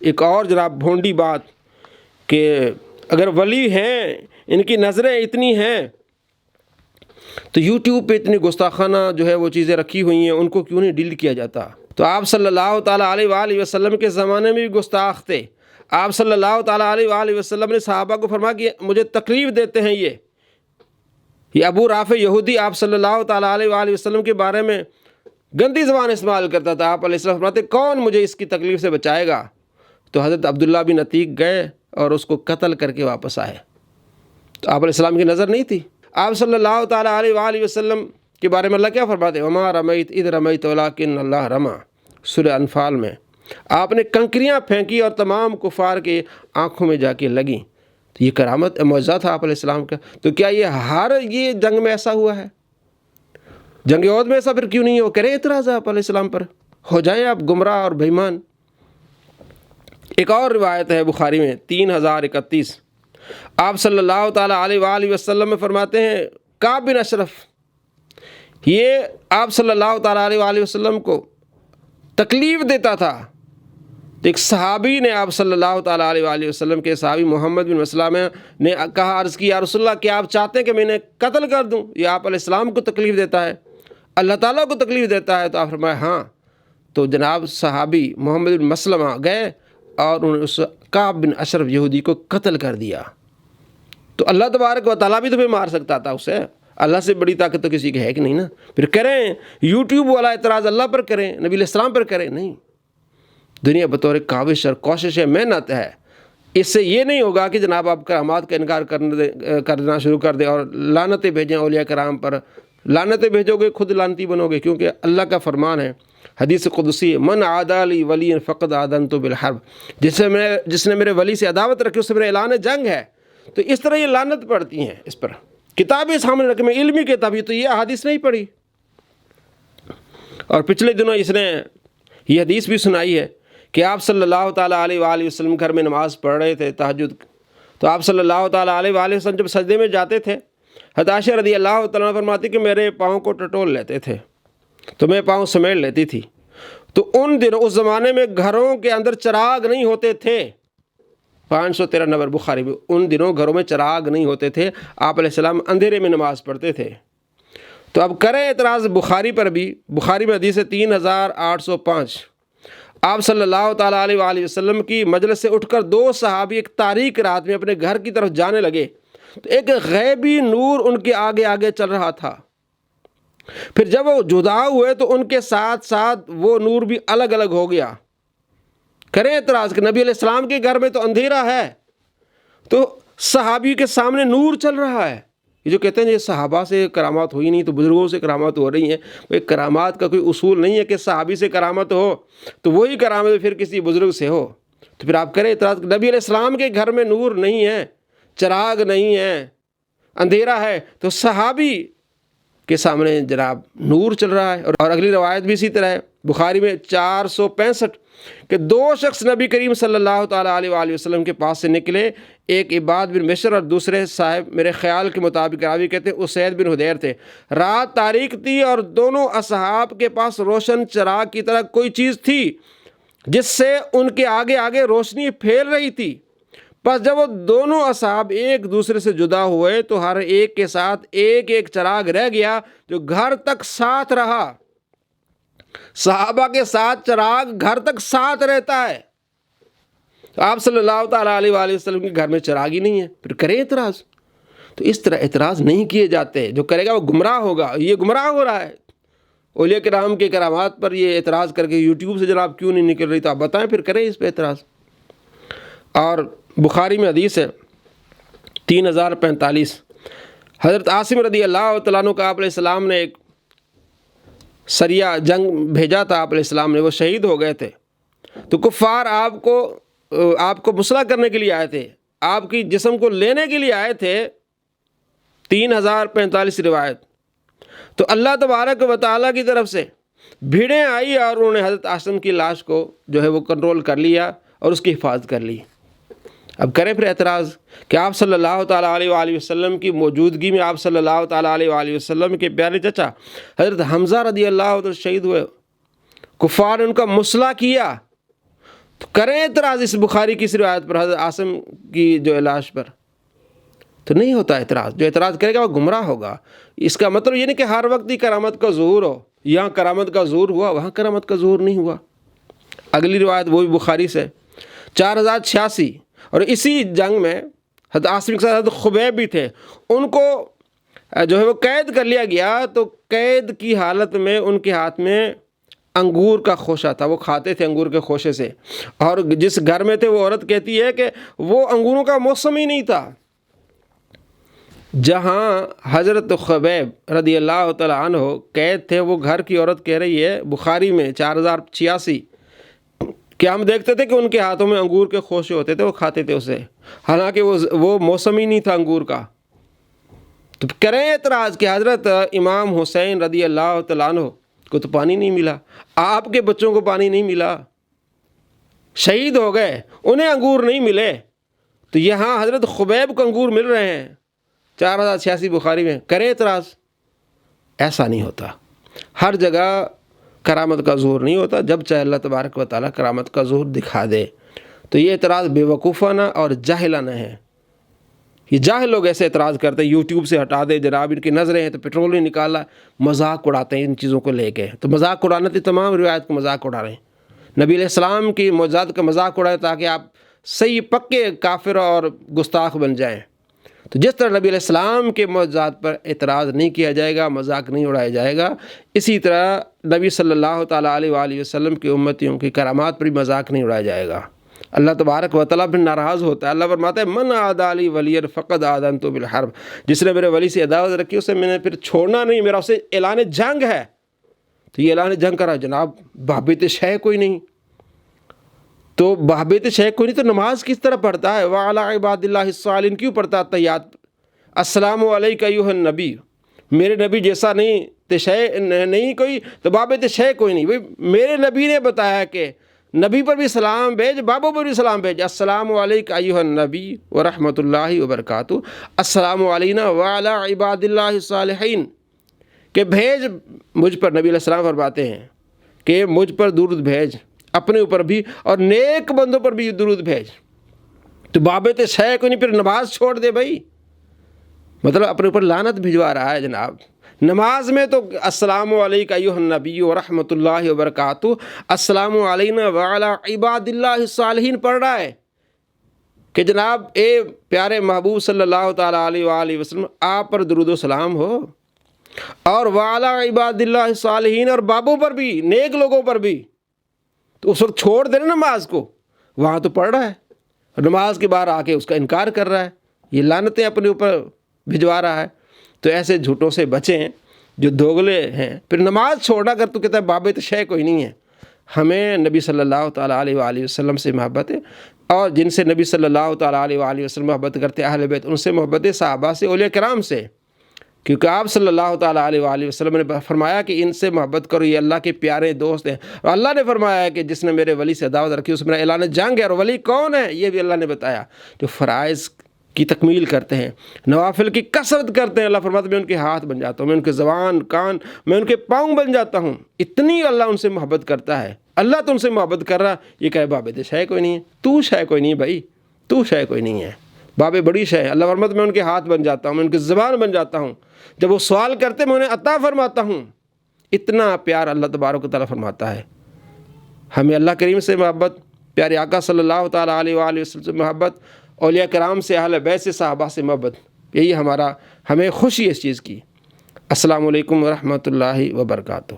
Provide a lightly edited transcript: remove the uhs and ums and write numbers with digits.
ایک اور جناب بھونڈی بات کہ اگر ولی ہیں، ان کی نظریں اتنی ہیں تو یوٹیوب پہ اتنی گستاخانہ جو ہے وہ چیزیں رکھی ہوئی ہیں، ان کو کیوں نہیں ڈیلیٹ کیا جاتا؟ تو آپ صلی اللہ تعالیٰ علیہ وآلہ وسلم کے زمانے میں بھی گستاخ تھے۔ آپ صلی اللہ تعالیٰ علیہ وآلہ وسلم نے صحابہ کو فرمایا کہ مجھے تکلیف دیتے ہیں یہ ابو رافع یہودی آپ صلی اللہ تعالیٰ علیہ وآلہ وسلم کے بارے میں گندی زبان استعمال کرتا تھا۔ آپ علیہ السلام فرماتے کون مجھے اس کی تکلیف سے بچائے گا؟ تو حضرت عبداللہ بن عتیق گئے اور اس کو قتل کر کے واپس آئے۔ تو آپ علیہ السلام کی نظر نہیں تھی۔ آپ صلی اللہ تعالیٰ علیہ وآلہ وسلم کے بارے میں اللہ کیا فرماتے ہیں؟ وما رمیت اذ رمیت ولکن اللہ رما، سورہ انفال میں۔ آپ نے کنکریاں پھینکی اور تمام کفار کے آنکھوں میں جا کے لگیں۔ تو یہ کرامت معجزہ تھا آپ علیہ السلام کا۔ تو کیا یہ جنگ میں ایسا ہوا ہے؟ جنگ احد میں ایسا پھر کیوں نہیں ہو؟ کرے اعتراض آپ علیہ السلام پر، ہو جائیں آپ گمراہ اور بےایمان۔ ایک اور روایت ہے بخاری میں 3031، آپ صلی اللہ تعالیٰ علیہ وآلہ وسلم میں فرماتے ہیں کعب بن اشرف، یہ آپ صلی اللہ تعالیٰ علیہ وآلہ وسلم کو تکلیف دیتا تھا۔ تو ایک صحابی نے آپ صلی اللہ تعالیٰ علیہ وآلہ وسلم کے صحابی محمد بن مسلمہ نے کہا، عرض کی یا رسول اللہ کیا آپ چاہتے ہیں کہ میں انہیں قتل کر دوں؟ یہ آپ علیہ السلام کو تکلیف دیتا ہے، اللہ تعالیٰ کو تکلیف دیتا ہے۔ تو آپ فرمایا ہاں۔ تو جناب صحابی محمد بن مسلمہ گئے اور انہوں نے اس کعب بن اشرف یہودی کو قتل کر دیا۔ تو اللہ تبارک و تعالیٰ بھی تو مار سکتا تھا اسے، اللہ سے بڑی طاقت تو کسی کی ہے کہ نہیں نا۔ پھر کریں یوٹیوب والا اعتراض اللہ پر کریں، نبی علیہ السلام پر کریں؟ نہیں، دنیا بطور کاوش اور کوشش ہے، محنت ہے۔ اس سے یہ نہیں ہوگا کہ جناب آپ کرامات کا انکار کرنا شروع کر دیں اور لعنتیں بھیجیں اولیاء کرام پر۔ لعنتیں بھیجو گے خود لعنتی بنو گے، کیونکہ اللہ کا فرمان ہے حدیث قدسی، من عادی لی ولی فقد آذنت بالحرب، جس نے میرے ولی سے عداوت رکھی اس سے میرا اعلان جنگ ہے۔ تو اس طرح یہ لعنت پڑتی ہیں اس پر، کتابیں سامنے رکھ میں علمی کتابیں، تو یہ حدیث نہیں پڑھی۔ اور پچھلے دنوں اس نے یہ حدیث بھی سنائی ہے کہ آپ صلی اللہ تعالیٰ علیہ وآلہ وسلم گھر میں نماز پڑھ رہے تھے تہجد، تو آپ صلی اللہ تعالیٰ علیہ وآلہ وسلم جب سجدے میں جاتے تھے، حضرت عائشہ رضی اللہ تعالیٰ عنہ فرماتی کہ میرے پاؤں کو ٹٹول لیتے تھے تو میں پاؤں سمیٹ لیتی تھی۔ تو ان دنوں اس زمانے میں گھروں کے اندر چراغ نہیں ہوتے تھے، 513 نمبر بخاری میں، ان دنوں گھروں میں چراغ نہیں ہوتے تھے، آپ علیہ السلام اندھیرے میں نماز پڑھتے تھے۔ تو اب کریں اعتراض بخاری پر بھی، بخاری میں حدیث 3805، آپ صلی اللہ تعالیٰ علیہ وآلہ وسلم کی مجلس سے اٹھ کر دو صحابی ایک تاریک رات میں اپنے گھر کی طرف جانے لگے تو ایک غیبی نور ان کے آگے آگے چل رہا تھا۔ پھر جب وہ جدا ہوئے تو ان کے ساتھ ساتھ وہ نور بھی الگ الگ ہو گیا۔ کریں اعتراض کہ نبی علیہ السلام کے گھر میں تو اندھیرا ہے، تو صحابی کے سامنے نور چل رہا ہے۔ یہ جو کہتے ہیں یہ صحابہ سے کرامات ہوئی نہیں تو بزرگوں سے کرامات ہو رہی ہیں، وہ کرامات کا کوئی اصول نہیں ہے کہ صحابی سے کرامت ہو تو وہی کرامت پھر کسی بزرگ سے ہو۔ تو پھر آپ کریں اعتراض کہ نبی علیہ السلام کے گھر میں نور نہیں ہے، چراغ نہیں ہے، اندھیرا ہے، تو صحابی کے سامنے جناب نور چل رہا ہے۔ اور اگلی روایت بھی اسی طرح ہے، بخاری میں 465 کہ دو شخص نبی کریم صلی اللہ تعالیٰ علیہ وآلہ وسلم کے پاس سے نکلے، ایک عباد بن مشر اور دوسرے صاحب میرے خیال کے مطابق راوی کہتے ہیں اسید بن حدیر تھے۔ رات تاریک تھی اور دونوں اصحاب کے پاس روشن چراغ کی طرح کوئی چیز تھی جس سے ان کے آگے آگے روشنی پھیل رہی تھی۔ پس جب وہ دونوں اصحاب ایک دوسرے سے جدا ہوئے تو ہر ایک کے ساتھ ایک ایک چراغ رہ گیا جو گھر تک ساتھ رہا۔ صحابہ کے ساتھ چراغ گھر تک ساتھ رہتا ہے، آپ صلی اللہ تعالیٰ علیہ وآلہ وسلم کے گھر میں چراغ ہی نہیں ہے، پھر کرے اعتراض؟ تو اس طرح اعتراض نہیں کیے جاتے، جو کرے گا وہ گمراہ ہوگا۔ یہ گمراہ ہو رہا ہے اولیاء کرام کے کرامات پر یہ اعتراض کر کے یوٹیوب سے جناب کیوں نہیں نکل رہی؟ تو آپ بتائیں، پھر کریں اس پہ اعتراض۔ اور بخاری میں حدیث ہے 3045، حضرت عاصم رضی اللہ تعالیٰ عنہ کا آپ علیہ السلام نے ایک سریہ جنگ بھیجا تھا، آپ علیہ السلام نے، وہ شہید ہو گئے تھے۔ تو کفار آپ کو مسلح کرنے کے لیے آئے تھے، آپ کی جسم کو لینے کے لیے آئے تھے، 3045 روایت۔ تو اللہ تبارک و تعالیٰ کی طرف سے بھیڑیں آئی اور انہوں نے حضرت عاصم کی لاش کو جو ہے وہ کنٹرول کر لیا اور اس کی حفاظت کر لی۔ اب کریں پھر اعتراض کہ آپ صلی اللہ تعالیٰ علیہ وآلہ وسلم کی موجودگی میں آپ صلی اللہ تعالیٰ علیہ وآلہ وسلم کے پیارے چچا حضرت حمزہ رضی اللہ عنہ شہید ہوئے، کفار نے ان کا مسلح کیا تو کریں اعتراض اس بخاری کی اس روایت پر، حضرت عاصم کی جو لاش پر، تو نہیں ہوتا اعتراض. جو اعتراض کرے گا وہ گمراہ ہوگا. اس کا مطلب یہ نہیں کہ ہر وقت ہی کرامت کا ظہور ہو. یہاں کرامت کا ظہور ہوا، وہاں کرامت کا ظہور نہیں ہوا. اگلی روایت وہ بھی بخاری سے 4086. اور اسی جنگ میں حضرت عاصم کے ساتھ حضرت خبیب بھی تھے. ان کو جو ہے وہ قید کر لیا گیا، تو قید کی حالت میں ان کے ہاتھ میں انگور کا خوشہ تھا. وہ کھاتے تھے انگور کے خوشے سے، اور جس گھر میں تھے وہ عورت کہتی ہے کہ وہ انگوروں کا موسم ہی نہیں تھا. جہاں حضرت خبیب رضی اللہ تعالیٰ عنہ قید تھے، وہ گھر کی عورت کہہ رہی ہے بخاری میں 4086 کہ ہم دیکھتے تھے کہ ان کے ہاتھوں میں انگور کے خوشے ہوتے تھے، وہ کھاتے تھے اسے، حالانکہ وہ موسم ہی نہیں تھا انگور کا. تو کریں اعتراض کہ حضرت امام حسین رضی اللہ تعالیٰ عنہ کو تو پانی نہیں ملا، آپ کے بچوں کو پانی نہیں ملا، شہید ہو گئے، انہیں انگور نہیں ملے، تو یہاں حضرت خبیب کو انگور مل رہے ہیں 4086 بخاری میں. کریں اعتراض. ایسا نہیں ہوتا. ہر جگہ کرامت کا ظہور نہیں ہوتا. جب چاہے اللہ تبارک و تعالیٰ کرامت کا ظہور دکھا دے. تو یہ اعتراض بے وقوفانہ اور جاہلانہ ہے. یہ جاہل لوگ ایسے اعتراض کرتے ہیں، یوٹیوب سے ہٹا دے جناب، ان کی نظریں ہیں تو پیٹرول نہیں نکالا، مذاق اڑاتے ہیں ان چیزوں کو لے کے. تو مذاق اڑانا تو تمام روایت کو مذاق اڑا رہے ہیں. نبی علیہ السلام کی معجزات کا مذاق اڑائے تاکہ آپ صحیح پکے کافر اور گستاخ بن جائیں. تو جس طرح نبی علیہ السلام کے معجزات پر اعتراض نہیں کیا جائے گا، مذاق نہیں اڑایا جائے گا، اسی طرح نبی صلی اللہ تعالیٰ علیہ وآلہ وسلم کی امتیوں کی کرامات پر بھی مذاق نہیں اڑایا جائے گا. اللہ تبارک و تعالیٰ پھر ناراض ہوتا ہے. اللہ فرماتا ہے من عادی لی ولیٰ فقد آذنتہ بالحرب. جس نے میرے ولی سے عداوت رکھی اسے میں نے پھر چھوڑنا نہیں، میرا اسے اعلان جنگ ہے. تو یہ اعلان جنگ کرا جناب، بابت شے کوئی نہیں. تو بابت شے کوئی نہیں تو نماز کس طرح پڑھتا ہے؟ وعلی عباد اللہ الصالحین کیوں پڑھتا ہے تحیات؟ السلام علیک ایھا النبی، میرے نبی جیسا نہیں تو شے نہیں کوئی، تو بابت شے کوئی نہیں. بھائی میرے نبی نے بتایا کہ نبی پر بھی سلام بھیج، بابوں پر بھی سلام بھیج. السلام علیک ایھا النبی ورحمۃ اللہ وبرکاتہ، السلام علینا وعلی عباد اللہ الصالحین، کہ بھیج مجھ پر. نبی علیہ السلام فرماتے ہیں کہ مجھ پر درود بھیج، اپنے اوپر بھی اور نیک بندوں پر بھی درود بھیج. تو بابت شے کوئی نہیں، پھر نماز چھوڑ دے بھائی. مطلب اپنے اوپر لعنت بھجوا رہا ہے جناب. نماز میں تو السلام علیک ایھا النبی ورحمۃ اللہ وبرکاتہ، السلام علینا وعلی عباد اللہ الصالحین پڑھ رہا ہے کہ جناب اے پیارے محبوب صلی اللہ تعالیٰ علیہ وآلہ وسلم، آپ پر درود و سلام ہو، اور وعلی عباد اللہ الصالحین، اور بابوں پر بھی، نیک لوگوں پر بھی. تو اس وقت چھوڑ دے نا نماز کو، وہاں تو پڑھ رہا ہے، نماز کے باہر آ کے اس کا انکار کر رہا ہے، یہ لعنتیں اپنے اوپر بھجوا رہا ہے. تو ایسے جھوٹوں سے بچیں جو دوغلے ہیں. پھر نماز چھوڑا کر تو کہتا ہے بابت شے کوئی نہیں ہے. ہمیں نبی صلی اللہ تعالیٰ علیہ وآلہ وسلم سے محبت ہے، اور جن سے نبی صلی اللہ تعالیٰ علیہ وآلہ وسلم محبت کرتے اہل بیت، ان سے محبت ہے، صحابہ سے، اولیاء کرام سے. کیونکہ آپ صلی اللہ تعالیٰ علیہ وآلہ وسلم نے فرمایا کہ ان سے محبت کرو، یہ اللہ کے پیارے دوست ہیں. اور اللہ نے فرمایا ہے کہ جس نے میرے ولی سے عداوت رکھی اس میرا اعلان جنگ ہے. اور ولی کون ہے؟ یہ بھی اللہ نے بتایا، جو فرائض کی تکمیل کرتے ہیں، نوافل کی کثرت کرتے ہیں. اللہ فرماتا ہے میں ان کے ہاتھ بن جاتا ہوں، میں ان کے زبان، کان، میں ان کے پاؤں بن جاتا ہوں. اتنی اللہ ان سے محبت کرتا ہے. اللہ تو ان سے محبت کر رہا، یہ کہے بابت شے کوئی نہیں ہے. تو شے کوئی نہیں بھائی، تو شے کوئی نہیں ہے، بابے بڑی شے ہے. اللہ فرماتا ہے میں ان کے ہاتھ بن جاتا ہوں، میں ان کی زبان بن جاتا ہوں، جب وہ سوال کرتے میں انہیں عطا فرماتا ہوں. اتنا پیار اللہ تبارک و تعالیٰ فرماتا ہے. ہمیں اللہ کریم سے محبت، پیارے آقا صلی اللہ تعالیٰ علیہ وآلہ وسلم سے محبت، اولیاء کرام سے، اہل بیت سے، صحابہ سے محبت، یہی ہمیں خوشی ہے اس چیز کی. السلام علیکم ورحمۃ اللہ وبرکاتہ.